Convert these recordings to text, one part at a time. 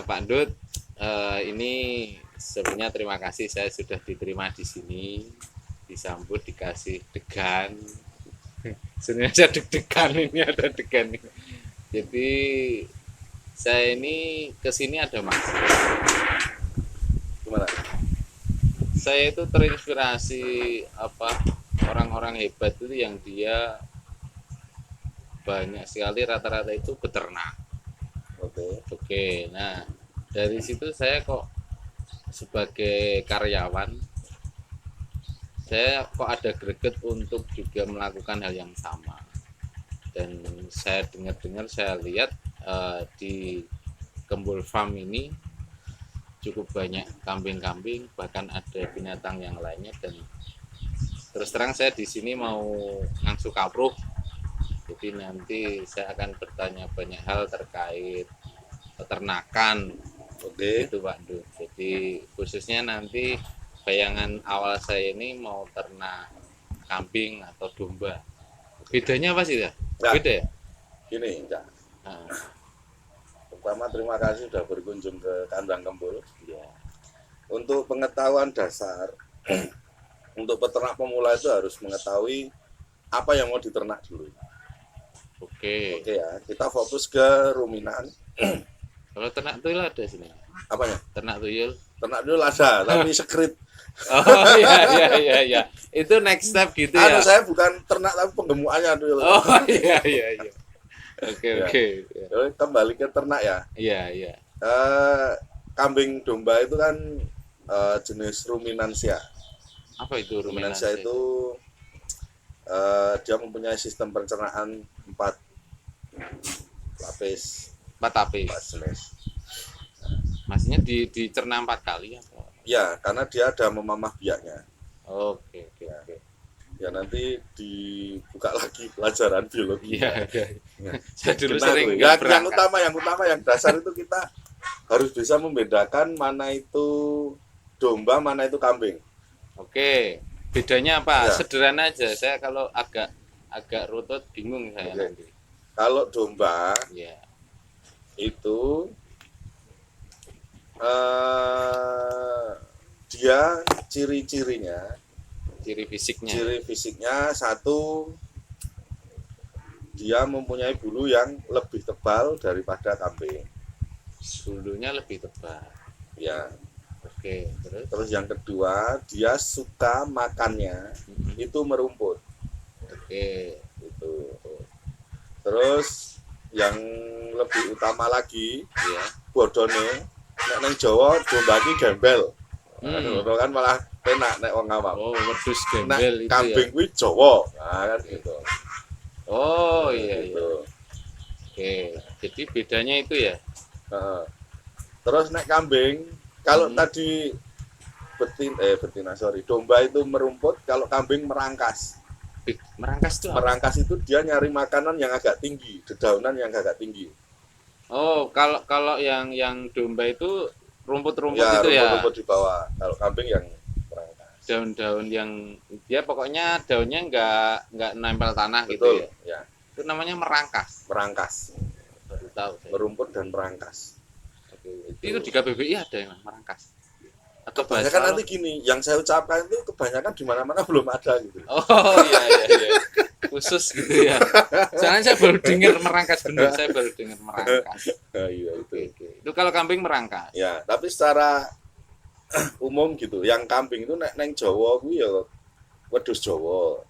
Pak Ndut, ini sebenarnya terima kasih saya sudah diterima di sini, disambut, dikasih degan. Sebenarnya saya deg-degan ini ada degan. Jadi saya ini kesini ada maksud. Gimana? Saya itu terinspirasi orang-orang hebat itu yang dia banyak sekali rata-rata itu beternak. Oke, nah dari situ saya kok sebagai karyawan saya kok ada greget untuk juga melakukan hal yang sama. Dan saya dengar-dengar, saya lihat di Kembul Farm ini cukup banyak kambing-kambing, bahkan ada binatang yang lainnya. Dan terus terang saya di sini mau ngangsu kapruh, jadi nanti saya akan bertanya banyak hal terkait peternakan. Itu Pak Ndut. Jadi khususnya nanti bayangan awal saya ini mau ternak kambing atau domba. Bedanya apa sih ya? Beda ya? Gini, Cak. Nah, Pertama terima kasih sudah berkunjung ke kandang Kembul. ya. Untuk pengetahuan dasar, untuk peternak pemula itu harus mengetahui apa yang mau diternak dulu. Oke. Oke ya, kita fokus ke ruminan. Kalau ternak tuyul ada sini. Apanya? Ternak tuyul. Ternak dulu ada, tapi sekrit. Oh iya. Itu next step gitu ya. Saya bukan ternak tapi penggemukannya dulu. Oh iya. Oke. Jadi, kembali ke ternak ya. Iya. Kambing domba itu kan jenis ruminansia. Apa itu Ruminansia itu dia mempunyai sistem pencernaan 4 lapis. 4 lapis. 4 jenis. Maksudnya dicerna 4 kali ya? Ya, karena dia ada memamah biaknya. Oke. Ya nanti dibuka lagi pelajaran biologi. Iya. Saya dulu Nah, sering yang utama yang dasar itu kita harus bisa membedakan mana itu domba, mana itu kambing. Oke. Bedanya apa? Ya. Sederhana aja. Saya kalau agak rutut bingung saya nanti. Kalau domba Ya. itu dia ciri-cirinya, Ciri fisiknya. ciri fisiknya satu, dia mempunyai bulu yang lebih tebal daripada kambing. Bulunya lebih tebal. Ya. Oke, Terus yang kedua, dia suka makannya itu merumput. Oke. Itu. Terus yang lebih utama lagi, Ya. bodone nek nang Jawa domba iki gembel. Ngono kan malah penak nek wong awam. Oh, wedhus Nek gembel itu kambing ya. kuwi Jawa. Nah, kan gitu. Oh iya. Gitu. Oke, jadi bedanya itu ya. Heeh. Terus nek kambing, kalau tadi domba itu merumput, kalau kambing merangkas. Merangkas itu apa? Merangkas itu dia nyari makanan yang agak tinggi, dedaunan yang agak tinggi. Oh, kalau yang domba itu rumput-rumput Ya, itu ya. rumput-rumput di bawah. Kalau kambing yang merangkas. Daun-daun yang dia pokoknya daunnya nggak nempel tanah gitu Betul, ya. ya. Itu namanya merangkas. Merangkas. Baru tahu saya. Merumput dan merangkas. Oke. Itu di KBBI ada yang merangkas. Atau Kebanyakan nanti gini, yang saya ucapkan itu kebanyakan di mana-mana belum ada gitu. Oh iya. Khusus gitu ya. Soalnya saya baru dengar merangkas bener, saya baru dengar merangkas. Iya itu. Oke. Itu kalau kambing merangkas. Ya, tapi secara umum gitu, yang kambing itu neng Jawa kuwi ya wedhus Jawa.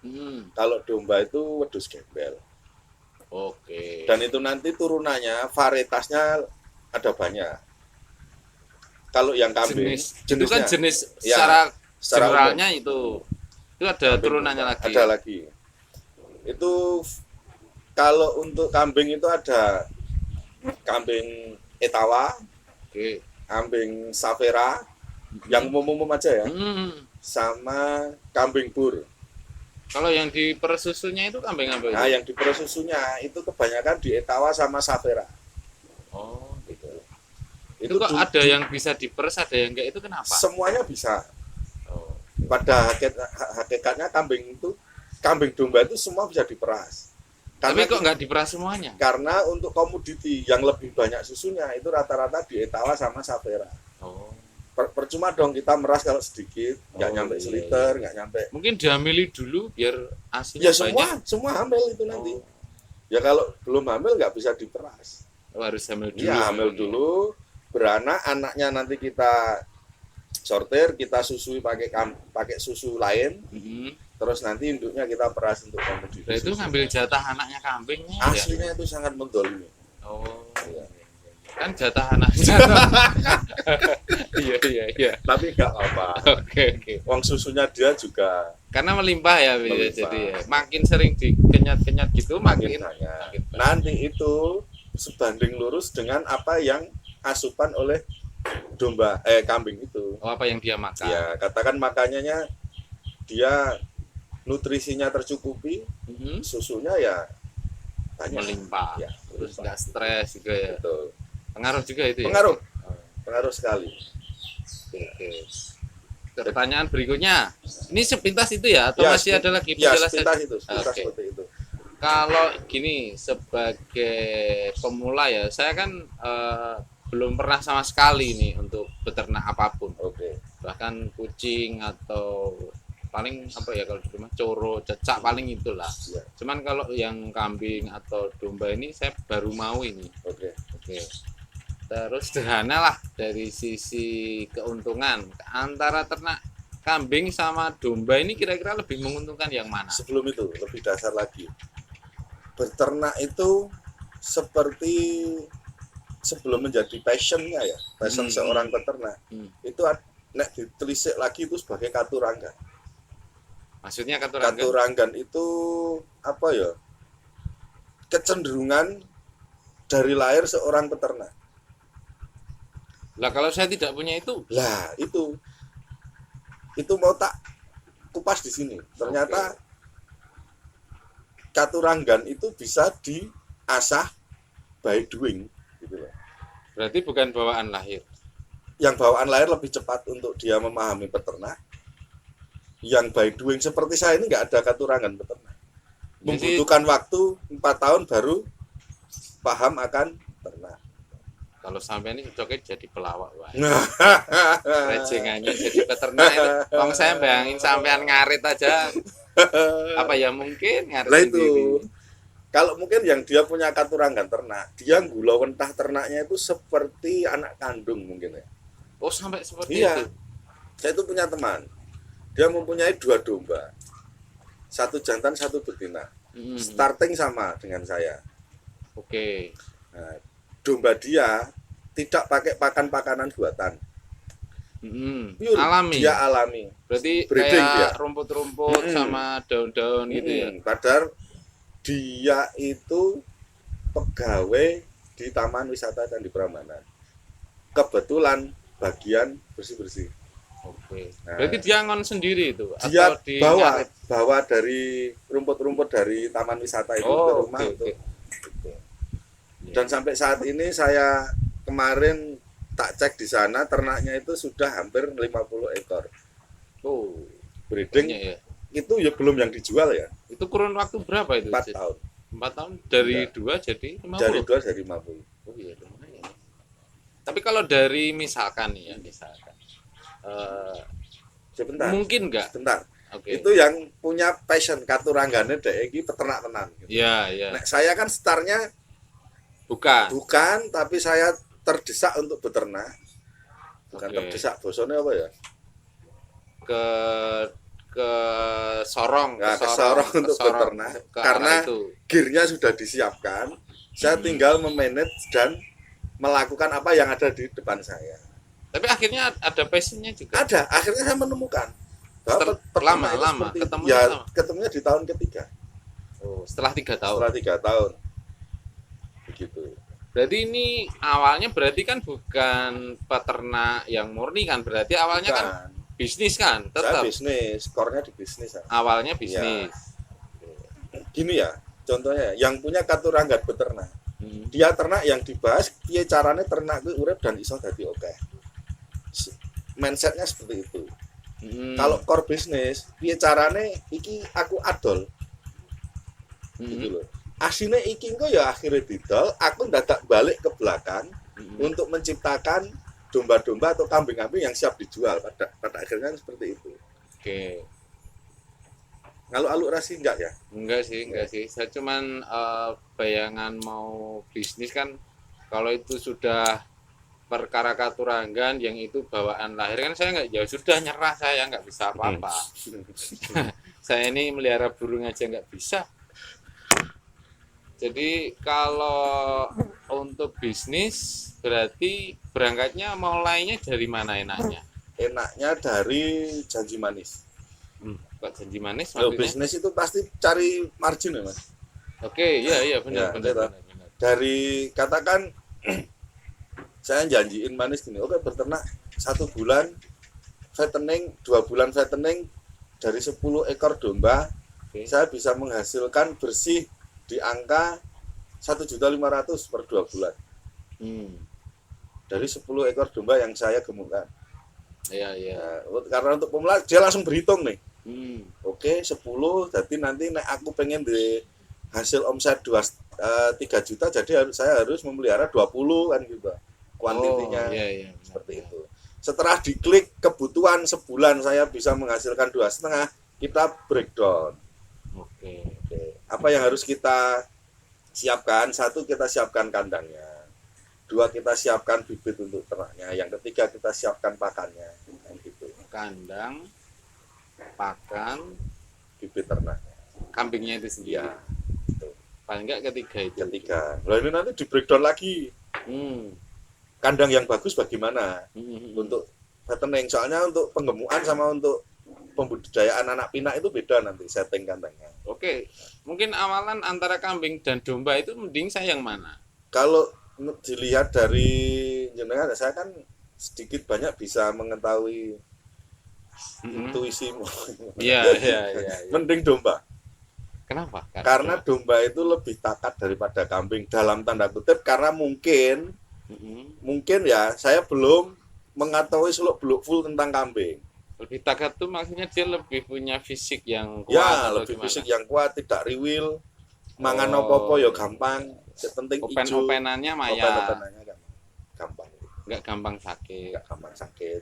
Kalau domba itu wedhus gembel. Oke. Dan itu nanti turunannya, varietasnya ada banyak. Kalau yang kambing, itu kan jenis ya, secara generalnya umum. itu ada kambing, turunannya lagi. Ada lagi. Itu kalau untuk kambing itu ada kambing Etawa, kambing Savera, yang umum-umum aja ya, sama kambing Bur. Kalau yang di persusunya itu kambing apa itu? Nah, yang di persusunya itu kebanyakan di Etawa sama Savera. Oh, gitu. Itu kok ada yang bisa diperes, ada yang enggak, itu kenapa? Semuanya bisa. Oh. Pada hakikatnya kambing domba itu semua bisa diperas. Tapi kok nggak diperas semuanya? Karena untuk komoditi yang lebih banyak susunya itu rata-rata di Etawa sama Savera. Oh. Percuma dong kita meras kalau sedikit, nggak nyampe Iya, seliter, iya. nggak nyampe. Mungkin dihamili dulu biar asinya Ya banyak. semua hamil itu nanti. Oh. Ya kalau belum hamil nggak bisa diperas. Oh, harus hamil dulu. Iya hamil dulu, beranak, anaknya nanti kita sortir, kita susui pakai susu lain, terus nanti induknya kita peras untuk komoditi. Nah, itu ngambil jatah anaknya kambing. Aslinya itu sangat mendolimi. Oh. Iya. Kan jatah anak. Iya. Tapi nggak apa. Oke. Uang susunya dia juga Karena melimpah ya, melimpah. jadi ya. Makin sering dikenyat-kenyat gitu makin banyak. Nanti itu sebanding lurus dengan apa yang asupan oleh kambing itu. Oh, apa yang dia makan? Ya, katakan makanannya dia nutrisinya tercukupi, susunya ya banyak. Melimpah. Ya, terus nggak stres juga ya. Betul. Pengaruh juga itu ya. Pengaruh sekali. Oke. Pertanyaan berikutnya, ini sepintas itu ya atau Ya, masih ada lagi Ya, penjelasan? sepintas Oke. seperti itu. Kalau gini, sebagai pemula ya, saya kan belum pernah sama sekali nih untuk beternak apapun. Oke. Bahkan kucing atau paling apa ya kalau di rumah coro, cecak paling itulah. Ya. Cuman kalau yang kambing atau domba ini saya baru mau ini. Oke. Terus sederhana lah dari sisi keuntungan antara ternak kambing sama domba ini kira-kira lebih menguntungkan yang mana? Sebelum itu lebih dasar lagi. Beternak itu seperti sebelum menjadi passionnya ya, passion seorang peternak. Itu nek ditelisik lagi itu sebagai katuranggan. Maksudnya katuranggan? Katuranggan itu apa ya? Kecenderungan dari lahir seorang peternak. Lah kalau saya tidak punya itu? Lah itu mau tak kupas di sini. Ternyata katuranggan itu bisa diasah by doing, gitu loh. Berarti bukan bawaan lahir. Yang bawaan lahir lebih cepat untuk dia memahami peternak. Yang by doing seperti saya ini nggak ada katurangan peternak. Membutuhkan waktu 4 tahun baru paham akan ternak. Kalau sampai ini cocoknya jadi pelawak, wah. Rejengannya jadi peternak itu. Wong saya bayangin sampean ngarit aja. Apa ya mungkin ngarit Lah sendiri. itu. Kalau mungkin yang dia punya katuranggan ternak, dia gula wentah ternaknya itu seperti anak kandung mungkin ya. Oh sampai seperti Iya. itu. Saya itu punya teman. Dia mempunyai 2 domba. 1 jantan, 1 betina. Starting sama dengan saya. Oke. Nah, domba dia tidak pakai pakan-pakanan buatan. Pure, Alami. Dia alami. Berarti Breeding kayak dia. rumput-rumput sama daun-daun gitu ya. Padahal dia itu pegawai di Taman Wisata Candi Prambanan. Kebetulan bagian bersih-bersih. Oke. Nah, Berarti dia ngon sendiri itu Dia atau di bawa dari rumput-rumput dari Taman Wisata itu ke rumah oke. untuk. Dan sampai saat ini saya kemarin tak cek di sana ternaknya itu sudah hampir 50 ekor. Oh, Breeding banyak ya. itu ya belum yang dijual ya. Itu kurun waktu berapa itu? 4 tahun. 4 tahun dari Ya. 2 jadi 50. Dari 2 jadi 50. Oh iya lumayan. Tapi kalau dari misalkan nih ya, misalkan Sebentar. mungkin enggak? Sebentar. Oke. Itu yang punya passion katuranggane dek iki peternak tenan. Gitu. Iya. Nah, saya kan startnya bukan, tapi saya terdesak untuk beternak. Bukan terdesak, bosone apa ya? Ke sorong, Nah, ke sorong untuk beternak. Karena gearnya sudah disiapkan. Saya tinggal memanage dan melakukan apa yang ada di depan saya. Tapi akhirnya ada passionnya juga. Ada, akhirnya saya menemukan. Lama ketemunya ya, lama. ketemunya di tahun ketiga. Oh, setelah 3 tahun. Setelah 3 tahun. Begitu. Berarti ini awalnya berarti kan bukan peternak yang murni kan, berarti awalnya kan bisnis kan, Saya tetap. bisnis, core-nya di bisnis. Awalnya bisnis. Gini ya, contohnya yang punya katuranggan beternak. Dia ternak yang dibahas piye carane ternak kuwi urip dan iso dadi oke. Mindsetnya seperti itu. Kalau core bisnis, piye carane iki aku adol. Gitu loh. asine iki engko ya akhirnya didol, aku dadak balik ke belakang untuk menciptakan domba-domba atau kambing-kambing yang siap dijual pada akhirnya seperti itu. Oke. Ngaluk-aluk rasi enggak ya? Enggak sih. Saya cuman bayangan mau bisnis kan kalau itu sudah perkara katurangan yang itu bawaan lahir kan saya nggak, ya sudah nyerah, saya nggak bisa apa-apa. Saya ini melihara burung aja nggak bisa. Jadi kalau untuk bisnis berarti berangkatnya mulainya dari mana enaknya? Enaknya dari janji manis. Kok janji manis Loh, maksudnya? bisnis itu pasti cari margin ya Mas. Oke, iya Ya, benar. Dari katakan saya janjiin manis gini, oke beternak 1 bulan fattening, 2 bulan fattening dari 10 ekor domba, saya bisa menghasilkan bersih di angka 1.500.000 per 2 bulan. Dari 10 ekor domba yang saya gemukkan. Iya. Nah, karena untuk pemula dia langsung berhitung nih. Oke, 10, jadi nanti aku pengen di hasil omset 3 juta, jadi saya harus memelihara 20 kan gitu. Kuantitinya seperti itu. Setelah diklik kebutuhan sebulan saya bisa menghasilkan 2,5, kita breakdown. Oke. Apa yang harus kita siapkan? 1, kita siapkan kandangnya. 2, kita siapkan bibit untuk ternaknya. Yang ketiga, kita siapkan pakannya. Gitu. Kandang, pakan, bibit ternaknya. Kambingnya itu sendiri. Ya. Paling enggak ketiga. Nah, ini nanti di breakdown lagi. Kandang yang bagus bagaimana untuk fattening, soalnya untuk penggemukan sama untuk pembudidayaan anak pinak itu beda nanti setting kandangnya. Oke, mungkin awalan antara kambing dan domba itu mending saya yang mana? Kalau dilihat dari jenengan, saya kan sedikit banyak bisa mengetahui intuisimu. Iya. Mending domba. Kenapa? Karena domba itu lebih takat daripada kambing dalam tanda kutip, karena mungkin ya saya belum mengetahui seluk-beluk full tentang kambing. Lebih takat tuh maksudnya dia lebih punya fisik yang kuat. Ya, lebih gimana? Fisik yang kuat, tidak riwil, mangan opo-opo ya gampang, penting hijau. Open-openannya maya. Gampang. Enggak gampang sakit.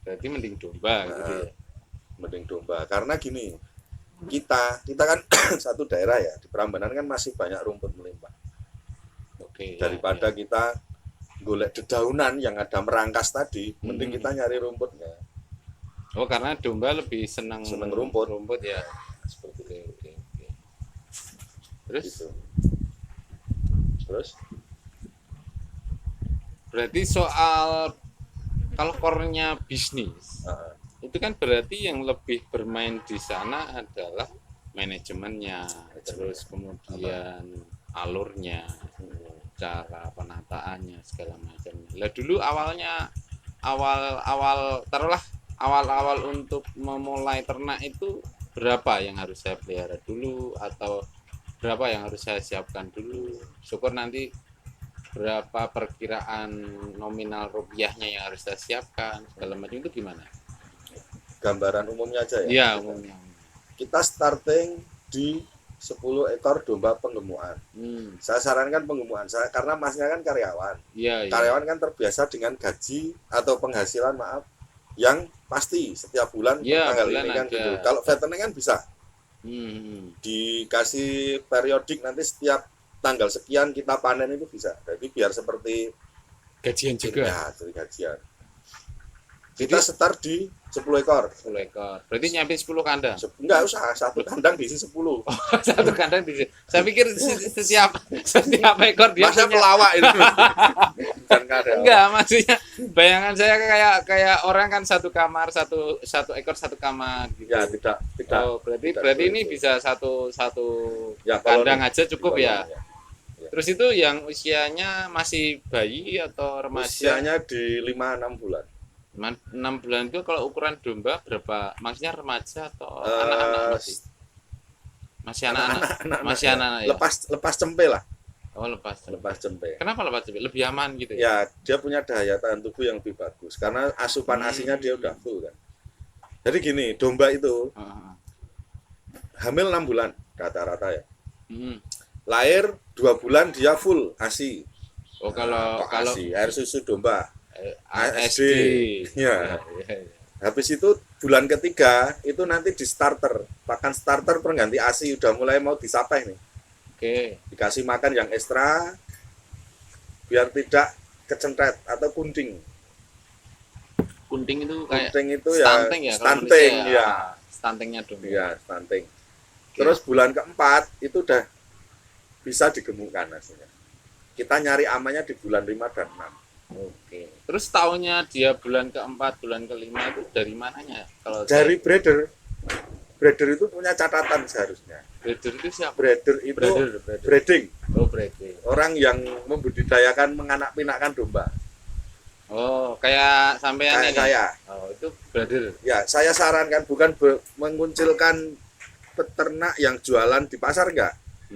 Berarti mending domba gitu ya. Mending domba, karena gini, kita kan satu daerah ya, di Prambanan kan masih banyak rumput melimpah. Daripada kita golek dedaunan yang ada merangkas tadi, mending kita nyari rumputnya. Oh, karena domba lebih senang rumput ya. Seperti itu. Oke. Terus gitu. Terus berarti soal kalau core-nya bisnis, itu kan berarti yang lebih bermain di sana adalah manajemennya, terus kemudian alurnya, cara penataannya segala macamnya. Lah dulu awal untuk memulai ternak itu berapa yang harus saya pelihara dulu atau berapa yang harus saya siapkan dulu? Syukur nanti berapa perkiraan nominal rupiahnya yang harus saya siapkan segala macam itu gimana? Gambaran umumnya aja ya. Iya, umumnya. Kita starting di 10 ekor domba penggemukan. Saya sarankan penggemukan saya karena masnya kan karyawan. Iya. Karyawan kan terbiasa dengan gaji atau penghasilan yang pasti setiap bulan tanggal ini kan gitu. Kalau fattening kan bisa dikasih periodik, nanti setiap tanggal sekian kita panen itu bisa. Jadi biar seperti gajian juga. Ya, jadi gajian. Kita start di 10 ekor. 10 ekor. Berarti nyiapin 10 kandang. Enggak usah, satu kandang diisi 10. Satu kandang diisi. Saya pikir setiap ekor dia masa pelawak itu. Enggak, maksudnya bayangan saya kayak orang kan satu kamar, satu ekor satu kamar gitu. Ya, tidak. Oh, berarti ini bisa satu ya, kandang aja cukup ya. Terus itu yang usianya masih bayi atau remaja? Usianya di 5-6 bulan. 6 bulan itu kalau ukuran domba berapa? Maksudnya remaja atau anak-anak masih anak-anak? Masih anak-anak ya? Lepas cempe lah. Oh, lepas cempe. Kenapa lepas cempe? Lebih aman gitu ya? Ya, dia punya daya tahan tubuh yang lebih bagus karena asupan asinya dia udah full kan. Jadi gini, domba itu hamil 6 bulan rata-rata ya. lahir 2 bulan dia full ASI. Oh, kalau ASI, air susu domba. ASD. Ya. Ya. Habis itu bulan ketiga itu nanti di starter, pakan starter pengganti ASI udah mulai mau disapai nih. Oke. Dikasih makan yang ekstra biar tidak kecentret atau kunting. Kunting itu kayak Kunting itu stunting ya ya, kalau stunting Indonesia ya. Stuntingnya domba. Iya, stunting. Terus bulan keempat itu udah bisa digemukkan hasilnya. Kita nyari amannya di bulan 5 dan 6. Oke. Terus tahunnya dia bulan keempat, bulan kelima itu dari mananya? Kalau Dari breeder. Breeder itu punya catatan seharusnya. breeder itu siapa? Breeder itu Breeder. breeding. Oh, breeder. Orang yang membudidayakan menganak-pinakkan domba. Oh, kayak sampean Kayak ini. saya. Oh, itu breeder. Ya, saya sarankan bukan menguncilkan peternak yang jualan di pasar enggak.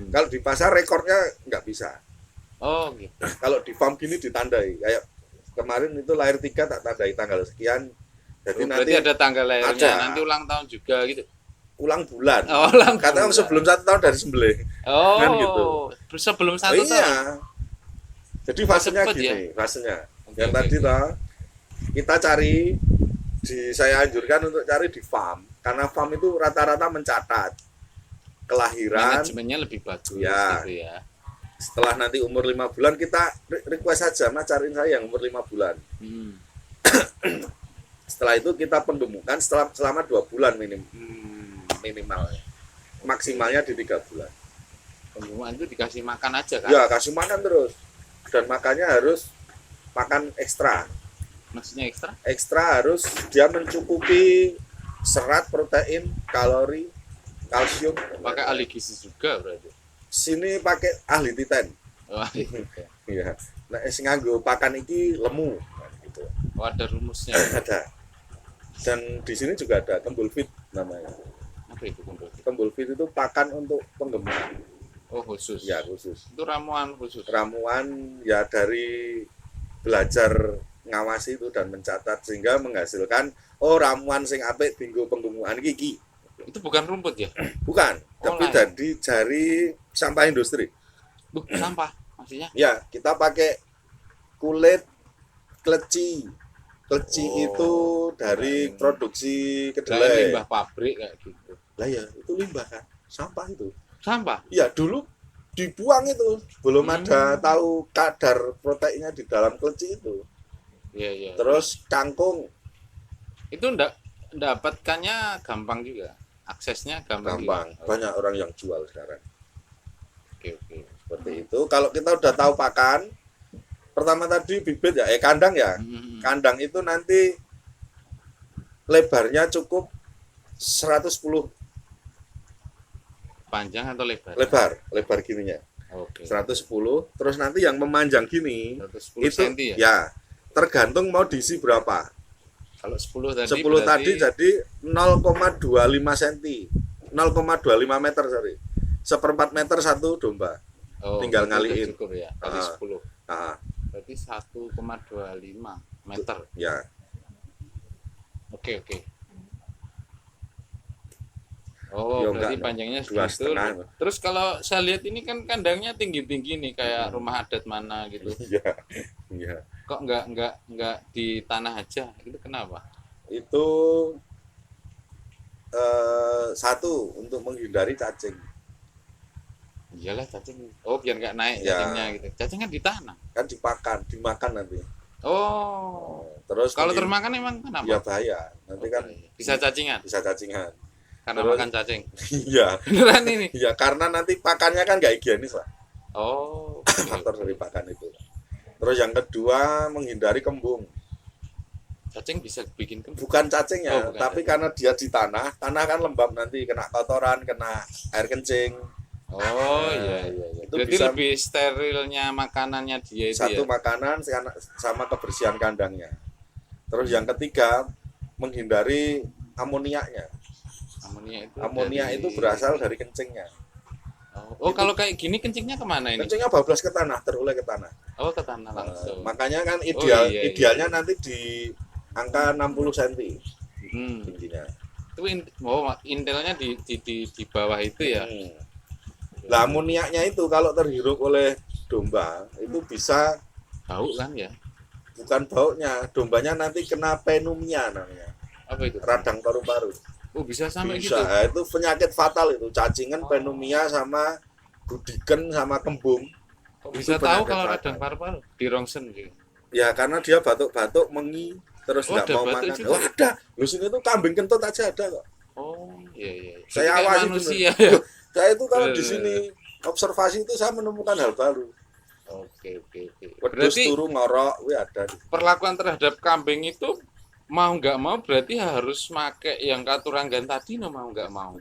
Kalau di pasar rekornya enggak bisa. Oh, gitu. Kalau di farm gini ditandai. Kayak kemarin itu lahir 3 tak tandai tanggal sekian. Jadi Oh, nanti berarti ada tanggal lahirnya, ada. nanti ulang tahun juga gitu. ulang bulan. Oh, ulang Katanya bulan. sebelum 1 tahun dari sembelih. Oh, Kan gitu. Sebelum Oh, satu tahun. iya. Jadi fasenya Cepet gini, ya? fasenya. Oke, Yang oke, tadi oke. toh kita cari saya anjurkan untuk cari di farm karena farm itu rata-rata mencatat kelahiran. Manajemennya lebih bagus Ya. gitu ya. Setelah nanti umur 5 bulan kita request saja, Mas cariin saya yang umur 5 bulan. Hmm. Setelah itu kita penggemukan selama 2 bulan minimalnya. Maksimalnya di 3 bulan. Pengumuman itu dikasih makan aja kan? Ya, kasih makan terus. Dan makannya harus makan ekstra. Maksudnya ekstra? Ekstra harus dia mencukupi serat, protein, kalori, kalsium. Pakai ahli gizi juga berarti. Sini pakai ahli titen. Wah, Iya. Nah, sing nganggo pakan iki lemu gitu. oh, ada rumusnya. Ada. Dan di sini juga ada kembul fit namanya. Apa itu kumpul? Kembul fit itu pakan untuk penggemukan. Oh, khusus. Ya, khusus. Itu ramuan khusus. Ramuan ya dari belajar ngawasi itu dan mencatat sehingga menghasilkan ramuan sing apik dinggo penggemukan iki. Itu bukan rumput ya? Bukan, tapi lain. dari jari sampah industri. Sampah maksudnya? Ya, kita pakai kulit kleci. Kleci Oh, itu dari produksi Kayak kedelai. limbah pabrik kayak gitu. Lah ya, itu limbah kan. Sampah itu. Sampah? Ya, dulu dibuang itu. Belum ada tahu kadar proteinnya di dalam kleci itu. Iya, iya. Terus kangkung Itu dapatkannya gampang juga. Aksesnya gampang. gampang. Juga. Banyak orang yang jual sekarang. Oke, oke. Seperti itu. Kalau kita udah tahu pakan, pertama tadi bibit ya, kandang ya. Hmm. Kandang itu nanti lebarnya cukup 110 Panjang atau lebar? lebar gininya. Oke. 110. Terus nanti yang memanjang gini 110 itu cm ya? ya tergantung mau diisi berapa. Kalau 10 tadi 10 tadi jadi 0,25 cm. 0,25 meter sorry. 1/4 meter satu domba. tinggal itu ngaliin. cukup ya. Tadi 10. Nah, Berarti 1,25 meter. ya. Oke, oke. Oh, Ya, berarti enggak, panjangnya 2,5. segitu. Terus kalau saya lihat ini kan kandangnya tinggi-tinggi nih kayak rumah adat mana gitu. Iya. Iya. Kok nggak di tanah aja? Itu kenapa? Itu satu untuk menghindari cacing. Iyalah cacing. Oh, biar nggak naik Ya. cacingnya gitu. Cacing kan di tanah. Kan dimakan nanti. Oh. Terus Kalau mungkin- termakan emang kenapa? ya bahaya. Nanti kan Bisa cacingan bisa cacingan. karena Terus- makan cacing. Iya. Beneran ini. Iya, karena nanti pakannya kan nggak higienis lah. Oh. Faktor dari pakan itu. Terus yang kedua menghindari kembung. Cacing bisa bikin kembung. Bukan cacingnya, Oh, bukan tapi cacing. karena dia di tanah kan lembab nanti kena kotoran, kena air kencing. Oh, iya iya iya. Itu Berarti bisa- lebih sterilnya makanannya dia itu Satu ya. makanan sama kebersihan kandangnya. Terus yang ketiga menghindari amoniaknya. Amonia Itu berasal dari kencingnya. Oh, kalau kayak gini kencingnya kemana ini? Kencingnya bablas ke tanah, terulai ke tanah. Oh, ke tanah langsung. Makanya kan iya, iya. idealnya nanti di angka 60 cm Hmm. tingginya. Itu intelnya di bawah itu ya. Hmm. Oke, Lah amoniaknya itu kalau terhirup oleh domba itu bisa Bau kan ya? bukan baunya, dombanya nanti kena pneumonia namanya, Apa itu? radang paru-paru. Oh, bisa sampai Bisa, gitu. itu penyakit fatal itu, cacingan, pneumonia sama budiken sama kembung. Kok bisa Itu tahu penyakit kalau fatal. radang paru-paru? Di rongsen gitu. Ya karena dia batuk-batuk mengi terus Oh, nggak ada mau batuk makan. juga? Oh ada, lu sini tuh kambing kentut aja ada kok. Oh, iya iya. Saya Jadi kayak awasi manusia bener. ya. Saya itu kalau di Bener, sini observasi itu saya menemukan hal baru. Oke, oke, oke. Wedhus Berarti turu ngorok, wih ada. perlakuan terhadap kambing itu mau nggak mau berarti harus make yang katuranggan tadi, no mau nggak mau.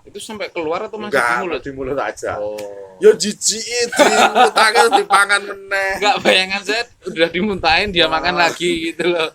Itu sampai keluar atau masih di Enggak, mulut? di mulut aja. Oh. Ya jijik di mulut aja dipangan meneh. Enggak, bayangan saya udah dimuntahin dia makan lagi gitu loh.